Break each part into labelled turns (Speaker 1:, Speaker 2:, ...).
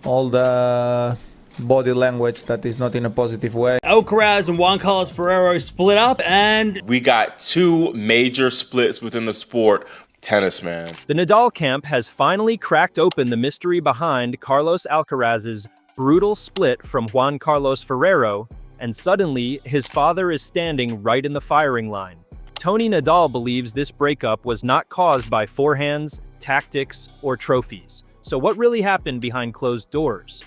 Speaker 1: all the body language that is not in a positive way.
Speaker 2: Alcaraz and Juan Carlos Ferrero split up, and
Speaker 3: we got two major splits within the sport. Tennis, man.
Speaker 4: The Nadal camp has finally cracked open the mystery behind Carlos Alcaraz's brutal split from Juan Carlos Ferrero, and suddenly his father is standing right in the firing line. Tony Nadal believes this breakup was not caused by forehands, tactics, or trophies. So what really happened behind closed doors?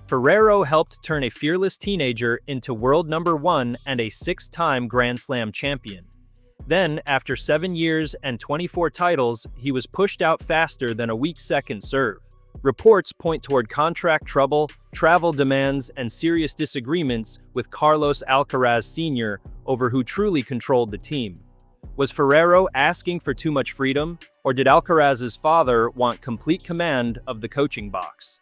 Speaker 4: Ferrero helped turn a fearless teenager into world number 1 and a 6-time Grand Slam champion. Then, after 7 years and 24 titles, he was pushed out faster than a weak second serve. Reports point toward contract trouble, travel demands, and serious disagreements with Carlos Alcaraz Sr. over who truly controlled the team. Was Ferrero asking for too much freedom, or did Alcaraz's father want complete command of the coaching box?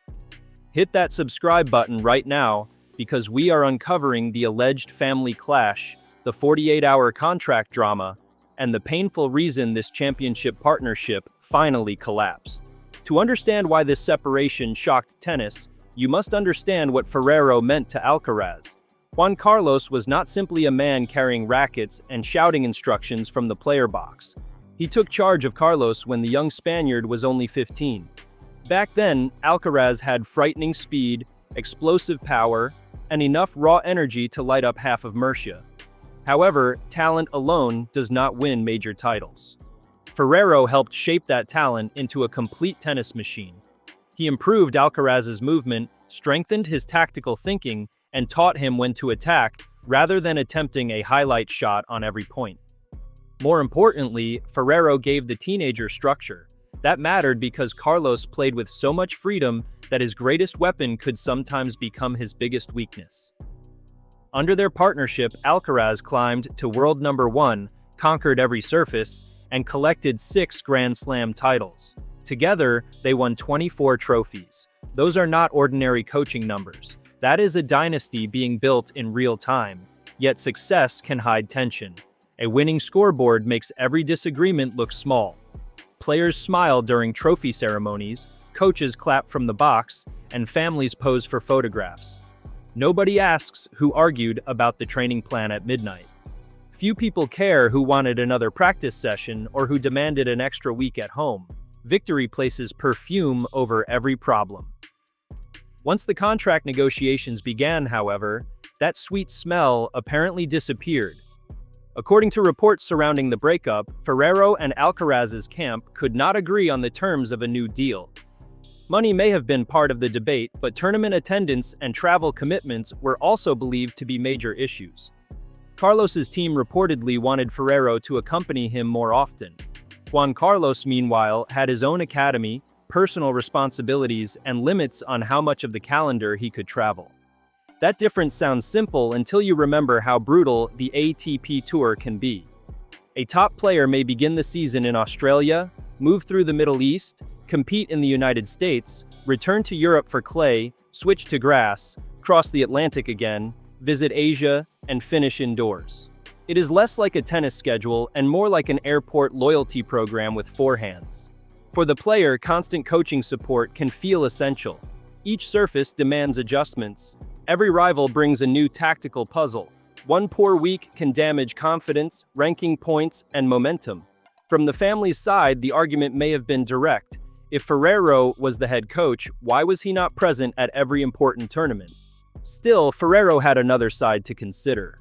Speaker 4: Hit that subscribe button right now, because we are uncovering the alleged family clash, the 48-hour contract drama, and the painful reason this championship partnership finally collapsed. To understand why this separation shocked tennis, you must understand what Ferrero meant to Alcaraz. Juan Carlos was not simply a man carrying rackets and shouting instructions from the player box. He took charge of Carlos when the young Spaniard was only 15. Back then, Alcaraz had frightening speed, explosive power, and enough raw energy to light up half of Murcia. However, talent alone does not win major titles. Ferrero helped shape that talent into a complete tennis machine. He improved Alcaraz's movement, strengthened his tactical thinking, and taught him when to attack rather than attempting a highlight shot on every point. More importantly, Ferrero gave the teenager structure. That mattered because Carlos played with so much freedom that his greatest weapon could sometimes become his biggest weakness. Under their partnership, Alcaraz climbed to world number 1, conquered every surface, and collected 6 Grand Slam titles. Together, they won 24 trophies. Those are not ordinary coaching numbers. That is a dynasty being built in real time. Yet success can hide tension. A winning scoreboard makes every disagreement look small. Players smile during trophy ceremonies, coaches clap from the box, and families pose for photographs. Nobody asks who argued about the training plan at midnight. Few people care who wanted another practice session or who demanded an extra week at home. Victory places perfume over every problem. Once the contract negotiations began, however, that sweet smell apparently disappeared. According to reports surrounding the breakup, Ferrero and Alcaraz's camp could not agree on the terms of a new deal. Money may have been part of the debate, but tournament attendance and travel commitments were also believed to be major issues. Carlos's team reportedly wanted Ferrero to accompany him more often. Juan Carlos, meanwhile, had his own academy, personal responsibilities, and limits on how much of the calendar he could travel. That difference sounds simple until you remember how brutal the ATP Tour can be. A top player may begin the season in Australia, move through the Middle East, compete in the United States, return to Europe for clay, switch to grass, cross the Atlantic again, visit Asia, and finish indoors. It is less like a tennis schedule and more like an airport loyalty program with 4 hands. For the player, constant coaching support can feel essential. Each surface demands adjustments. Every rival brings a new tactical puzzle. One poor week can damage confidence, ranking points, and momentum. From the family's side, the argument may have been direct. If Ferrero was the head coach, why was he not present at every important tournament? Still, Ferrero had another side to consider.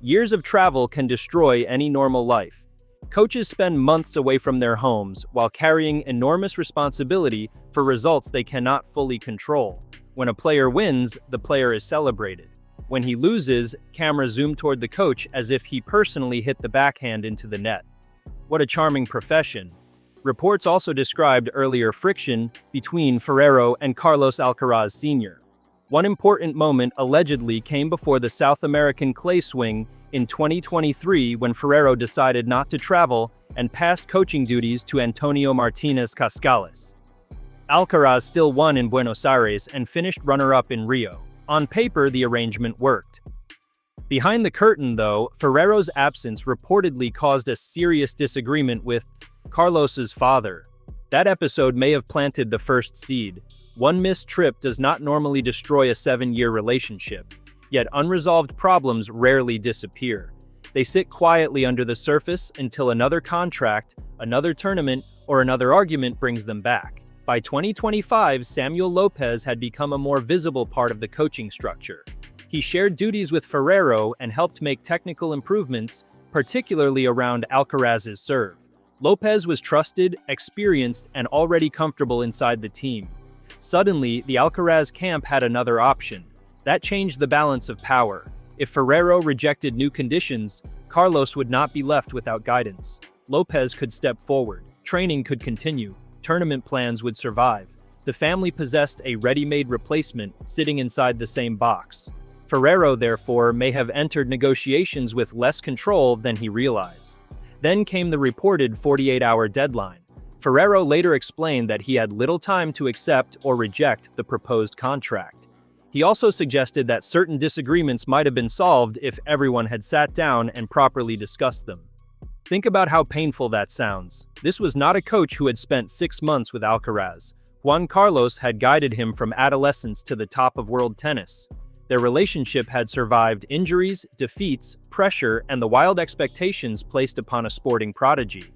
Speaker 4: Years of travel can destroy any normal life. Coaches spend months away from their homes while carrying enormous responsibility for results they cannot fully control. When a player wins, the player is celebrated. When he loses, cameras zoom toward the coach as if he personally hit the backhand into the net. What a charming profession. Reports also described earlier friction between Ferrero and Carlos Alcaraz Sr. One important moment allegedly came before the South American clay swing in 2023 when Ferrero decided not to travel and passed coaching duties to Antonio Martinez Cascales. Alcaraz still won in Buenos Aires and finished runner-up in Rio. On paper, the arrangement worked. Behind the curtain, though, Ferrero's absence reportedly caused a serious disagreement with Carlos's father. That episode may have planted the first seed. One missed trip does not normally destroy a 7-year relationship, yet unresolved problems rarely disappear. They sit quietly under the surface until another contract, another tournament, or another argument brings them back. By 2025, Samuel Lopez had become a more visible part of the coaching structure. He shared duties with Ferrero and helped make technical improvements, particularly around Alcaraz's serve. Lopez was trusted, experienced, and already comfortable inside the team. Suddenly, the Alcaraz camp had another option. That changed the balance of power. If Ferrero rejected new conditions, Carlos would not be left without guidance. Lopez could step forward. Training could continue. Tournament plans would survive. The family possessed a ready-made replacement sitting inside the same box. Ferrero, therefore, may have entered negotiations with less control than he realized. Then came the reported 48-hour deadline. Ferrero later explained that he had little time to accept or reject the proposed contract. He also suggested that certain disagreements might have been solved if everyone had sat down and properly discussed them. Think about how painful that sounds. This was not a coach who had spent 6 months with Alcaraz. Juan Carlos had guided him from adolescence to the top of world tennis. Their relationship had survived injuries, defeats, pressure, and the wild expectations placed upon a sporting prodigy.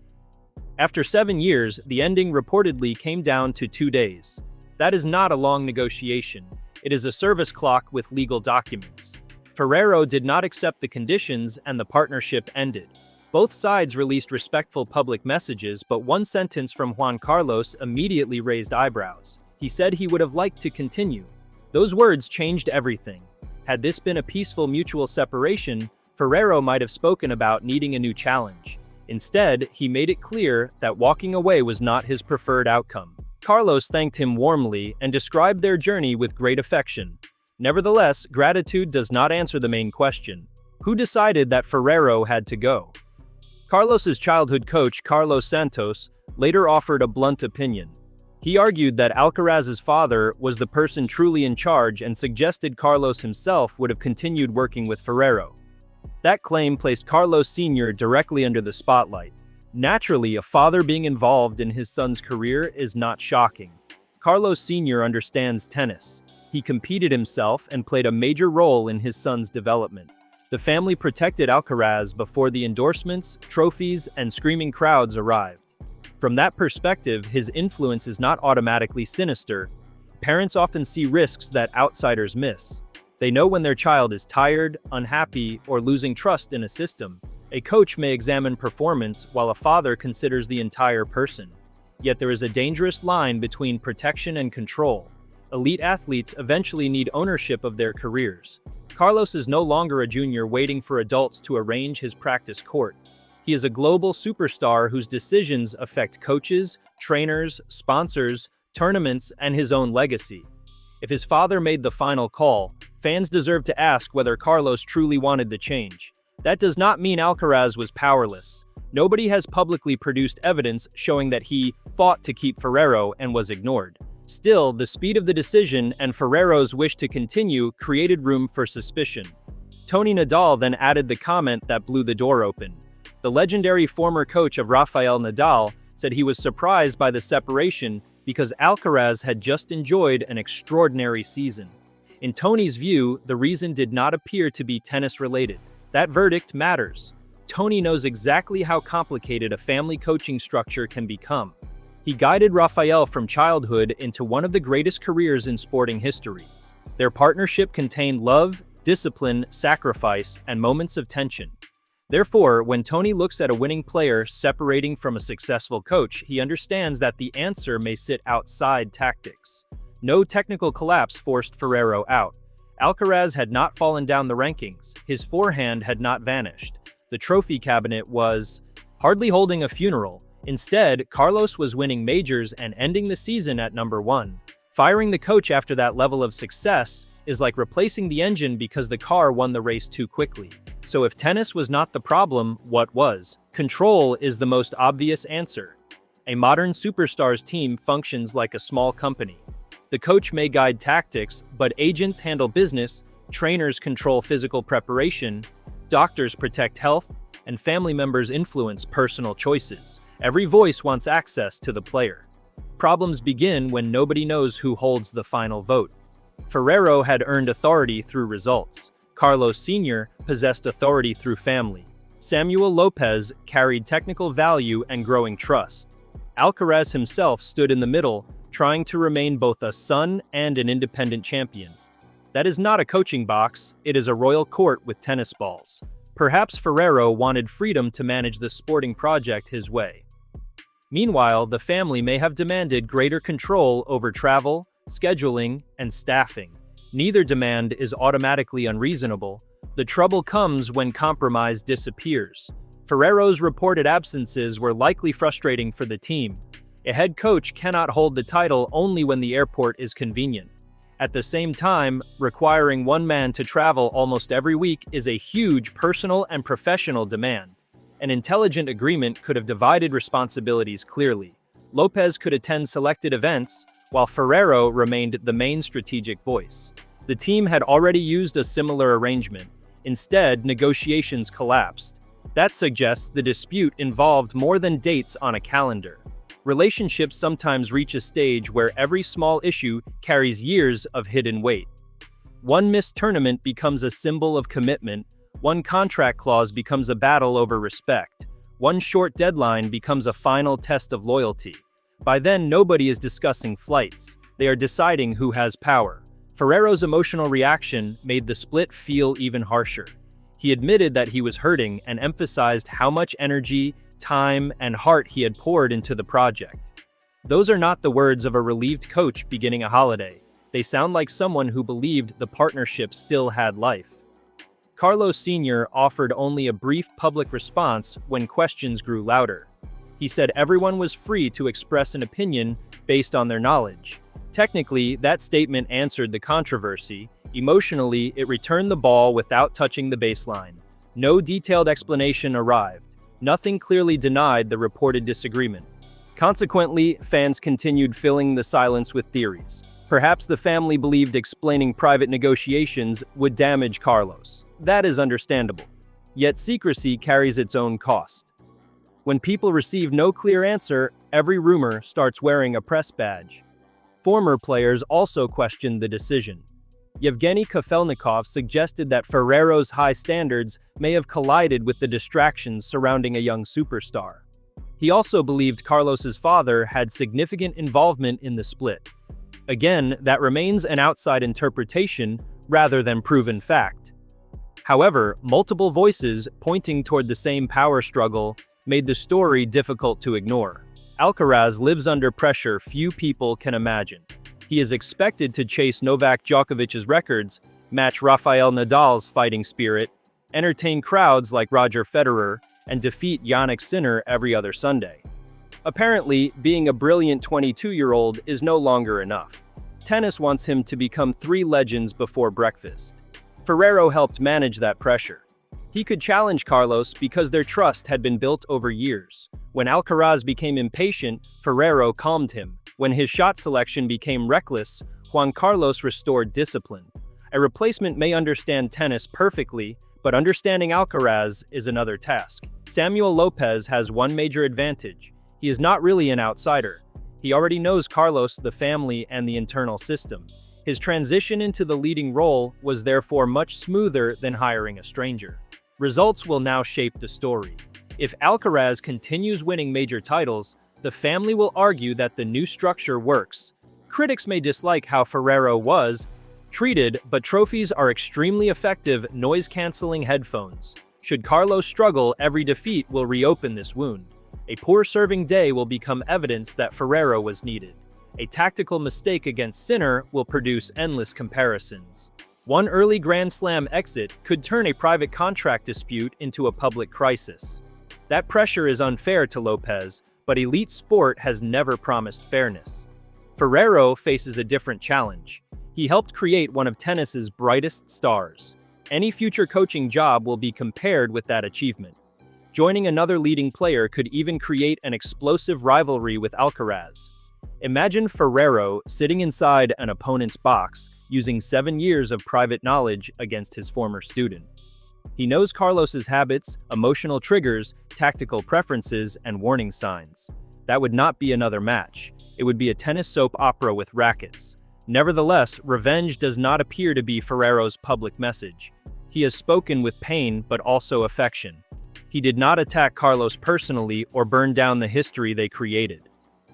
Speaker 4: After 7 years, the ending reportedly came down to 2 days. That is not a long negotiation. It is a service clock with legal documents. Ferrero did not accept the conditions and the partnership ended. Both sides released respectful public messages, but one sentence from Juan Carlos immediately raised eyebrows. He said he would have liked to continue. Those words changed everything. Had this been a peaceful mutual separation, Ferrero might have spoken about needing a new challenge. Instead, he made it clear that walking away was not his preferred outcome. Carlos thanked him warmly and described their journey with great affection. Nevertheless, gratitude does not answer the main question. Who decided that Ferrero had to go? Carlos's childhood coach, Carlos Santos, later offered a blunt opinion. He argued that Alcaraz's father was the person truly in charge and suggested Carlos himself would have continued working with Ferrero. That claim placed Carlos Sr. directly under the spotlight. Naturally, a father being involved in his son's career is not shocking. Carlos Sr. understands tennis. He competed himself and played a major role in his son's development. The family protected Alcaraz before the endorsements, trophies, and screaming crowds arrived. From that perspective, his influence is not automatically sinister. Parents often see risks that outsiders miss. They know when their child is tired, unhappy, or losing trust in a system. A coach may examine performance while a father considers the entire person. Yet there is a dangerous line between protection and control. Elite athletes eventually need ownership of their careers. Carlos is no longer a junior waiting for adults to arrange his practice court. He is a global superstar whose decisions affect coaches, trainers, sponsors, tournaments, and his own legacy. If his father made the final call, fans deserve to ask whether Carlos truly wanted the change. That does not mean Alcaraz was powerless. Nobody has publicly produced evidence showing that he fought to keep Ferrero and was ignored. Still, the speed of the decision and Ferrero's wish to continue created room for suspicion. Tony Nadal then added the comment that blew the door open. The legendary former coach of Rafael Nadal said he was surprised by the separation because Alcaraz had just enjoyed an extraordinary season. In Tony's view, the reason did not appear to be tennis-related. That verdict matters. Tony knows exactly how complicated a family coaching structure can become. He guided Rafael from childhood into one of the greatest careers in sporting history. Their partnership contained love, discipline, sacrifice, and moments of tension. Therefore, when Tony looks at a winning player separating from a successful coach, he understands that the answer may sit outside tactics. No technical collapse forced Ferrero out. Alcaraz had not fallen down the rankings. His forehand had not vanished. The trophy cabinet was hardly holding a funeral. Instead, Carlos was winning majors and ending the season at number 1. Firing the coach after that level of success is like replacing the engine because the car won the race too quickly. So if tennis was not the problem, what was? Control is the most obvious answer. A modern superstar's team functions like a small company. The coach may guide tactics, but agents handle business, trainers control physical preparation, doctors protect health, and family members influence personal choices. Every voice wants access to the player. problems begin when nobody knows who holds the final vote. Ferrero had earned authority through results. Carlos Sr. possessed authority through family. Samuel Lopez carried technical value and growing trust. Alcaraz himself stood in the middle, trying to remain both a son and an independent champion. That is not a coaching box, it is a royal court with tennis balls. Perhaps Ferrero wanted freedom to manage the sporting project his way. Meanwhile, the family may have demanded greater control over travel, scheduling, and staffing. Neither demand is automatically unreasonable. The trouble comes when compromise disappears. Ferrero's reported absences were likely frustrating for the team. A head coach cannot hold the title only when the airport is convenient. At the same time, requiring one man to travel almost every week is a huge personal and professional demand. An intelligent agreement could have divided responsibilities clearly. Lopez could attend selected events, while Ferrero remained the main strategic voice. The team had already used a similar arrangement. Instead, negotiations collapsed. That suggests the dispute involved more than dates on a calendar. Relationships sometimes reach a stage where every small issue carries years of hidden weight. One missed tournament becomes a symbol of commitment. One contract clause becomes a battle over respect. One short deadline becomes a final test of loyalty. By then, nobody is discussing flights. They are deciding who has power. Ferrero's emotional reaction made the split feel even harsher. He admitted that he was hurting and emphasized how much energy, time, and heart he had poured into the project. Those are not the words of a relieved coach beginning a holiday. They sound like someone who believed the partnership still had life. Carlos Sr. offered only a brief public response when questions grew louder. He said everyone was free to express an opinion based on their knowledge. Technically, that statement answered the controversy. Emotionally, it returned the ball without touching the baseline. No detailed explanation arrived. Nothing clearly denied the reported disagreement. Consequently, fans continued filling the silence with theories. Perhaps the family believed explaining private negotiations would damage Carlos. That is understandable. Yet secrecy carries its own cost. When people receive no clear answer, every rumor starts wearing a press badge. Former players also questioned the decision. Yevgeny Kafelnikov suggested that Ferrero's high standards may have collided with the distractions surrounding a young superstar. He also believed Carlos's father had significant involvement in the split. Again, that remains an outside interpretation rather than proven fact. However, multiple voices pointing toward the same power struggle made the story difficult to ignore. Alcaraz lives under pressure few people can imagine. He is expected to chase Novak Djokovic's records, match Rafael Nadal's fighting spirit, entertain crowds like Roger Federer, and defeat Jannik Sinner every other Sunday. Apparently, being a brilliant 22-year-old is no longer enough. Tennis wants him to become 3 legends before breakfast. Ferrero helped manage that pressure. He could challenge Carlos because their trust had been built over years. When Alcaraz became impatient, Ferrero calmed him. When his shot selection became reckless, Juan Carlos restored discipline. A replacement may understand tennis perfectly, but understanding Alcaraz is another task. Samuel Lopez has one major advantage. He is not really an outsider. He already knows Carlos, the family, and the internal system. His transition into the leading role was therefore much smoother than hiring a stranger. Results will now shape the story. If Alcaraz continues winning major titles, the family will argue that the new structure works. Critics may dislike how Ferrero was treated, but trophies are extremely effective noise-canceling headphones. Should Carlos struggle, every defeat will reopen this wound. A poor serving day will become evidence that Ferrero was needed. A tactical mistake against Sinner will produce endless comparisons. One early Grand Slam exit could turn a private contract dispute into a public crisis. That pressure is unfair to Lopez, but elite sport has never promised fairness. Ferrero faces a different challenge. He helped create one of tennis's brightest stars. Any future coaching job will be compared with that achievement. Joining another leading player could even create an explosive rivalry with Alcaraz. Imagine Ferrero sitting inside an opponent's box, using 7 years of private knowledge against his former student. He knows Carlos's habits, emotional triggers, tactical preferences, and warning signs. That would not be another match. It would be a tennis soap opera with rackets. Nevertheless, revenge does not appear to be Ferrero's public message. He has spoken with pain but also affection. He did not attack Carlos personally or burn down the history they created.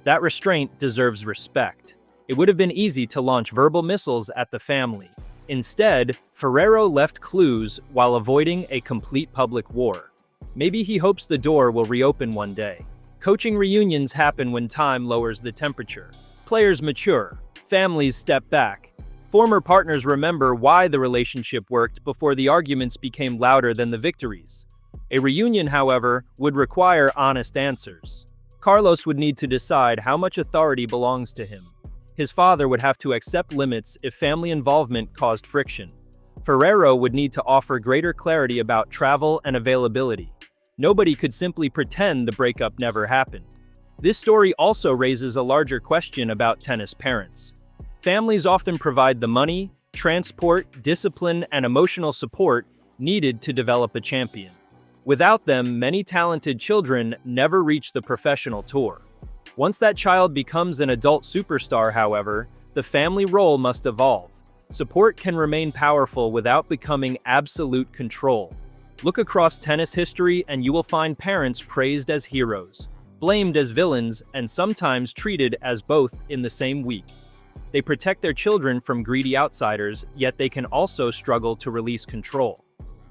Speaker 4: That restraint deserves respect. It would have been easy to launch verbal missiles at the family. Instead, Ferrero left clues while avoiding a complete public war. Maybe he hopes the door will reopen one day. Coaching reunions happen when time lowers the temperature. Players mature. Families step back. Former partners remember why the relationship worked before the arguments became louder than the victories. A reunion, however, would require honest answers. Carlos would need to decide how much authority belongs to him. His father would have to accept limits if family involvement caused friction. Ferrero would need to offer greater clarity about travel and availability. Nobody could simply pretend the breakup never happened. This story also raises a larger question about tennis parents. Families often provide the money, transport, discipline, and emotional support needed to develop a champion. Without them, many talented children never reach the professional tour. Once that child becomes an adult superstar, however, the family role must evolve. Support can remain powerful without becoming absolute control. Look across tennis history and you will find parents praised as heroes, blamed as villains, and sometimes treated as both in the same week. They protect their children from greedy outsiders, yet they can also struggle to release control.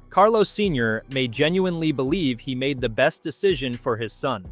Speaker 4: Carlos Sr. may genuinely believe he made the best decision for his son.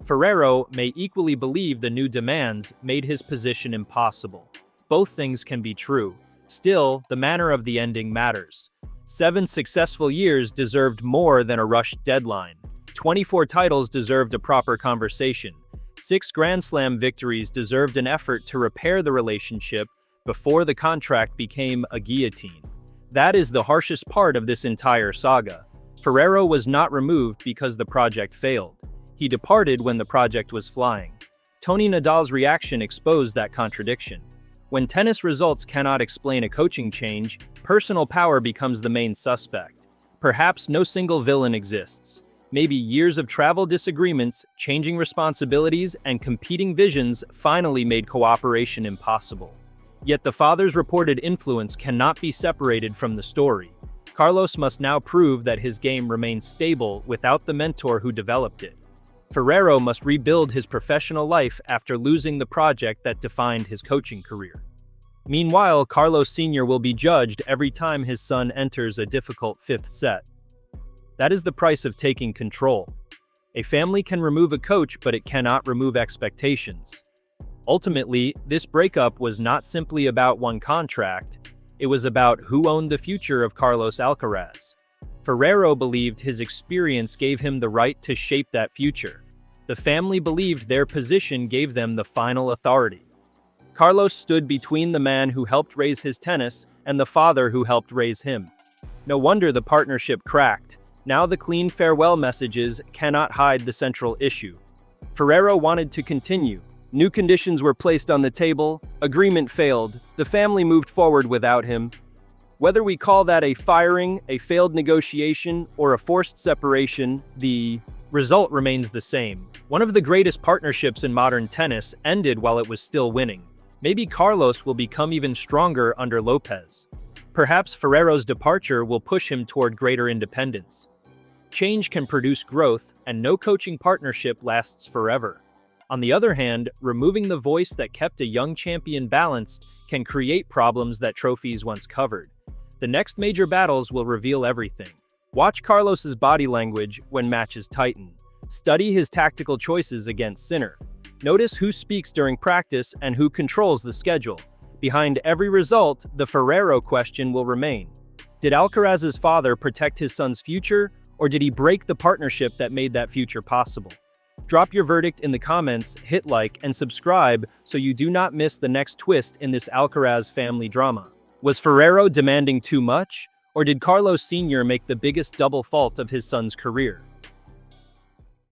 Speaker 4: Ferrero may equally believe the new demands made his position impossible. Both things can be true. Still, the manner of the ending matters. 7 successful years deserved more than a rushed deadline. 24 titles deserved a proper conversation. 6 Grand Slam victories deserved an effort to repair the relationship before the contract became a guillotine. That is the harshest part of this entire saga. Ferrero was not removed because the project failed. He departed when the project was flying. Tony Nadal's reaction exposed that contradiction. When tennis results cannot explain a coaching change, personal power becomes the main suspect. Perhaps no single villain exists. Maybe years of travel disagreements, changing responsibilities, and competing visions finally made cooperation impossible. Yet the father's reported influence cannot be separated from the story. Carlos must now prove that his game remains stable without the mentor who developed it. Ferrero must rebuild his professional life after losing the project that defined his coaching career. Meanwhile, Carlos Sr. will be judged every time his son enters a difficult 5th set. That is the price of taking control. A family can remove a coach, but it cannot remove expectations. Ultimately, this breakup was not simply about one contract, it was about who owned the future of Carlos Alcaraz. Ferrero believed his experience gave him the right to shape that future. The family believed their position gave them the final authority. Carlos stood between the man who helped raise his tennis and the father who helped raise him. No wonder the partnership cracked. Now the clean farewell messages cannot hide the central issue. Ferrero wanted to continue. New conditions were placed on the table, agreement failed, the family moved forward without him. Whether we call that a firing, a failed negotiation, or a forced separation, the result remains the same. One of the greatest partnerships in modern tennis ended while it was still winning. Maybe Carlos will become even stronger under Lopez. Perhaps Ferrero's departure will push him toward greater independence. Change can produce growth, and no coaching partnership lasts forever. On the other hand, removing the voice that kept a young champion balanced can create problems that trophies once covered. The next major battles will reveal everything. Watch Carlos's body language when matches tighten. Study his tactical choices against Sinner. Notice who speaks during practice and who controls the schedule. Behind every result, the Ferrero question will remain. Did Alcaraz's father protect his son's future, or did he break the partnership that made that future possible? Drop your verdict in the comments, hit like, and subscribe so you do not miss the next twist in this Alcaraz family drama. Was Ferrero demanding too much, or did Carlos Sr. make the biggest double fault of his son's career?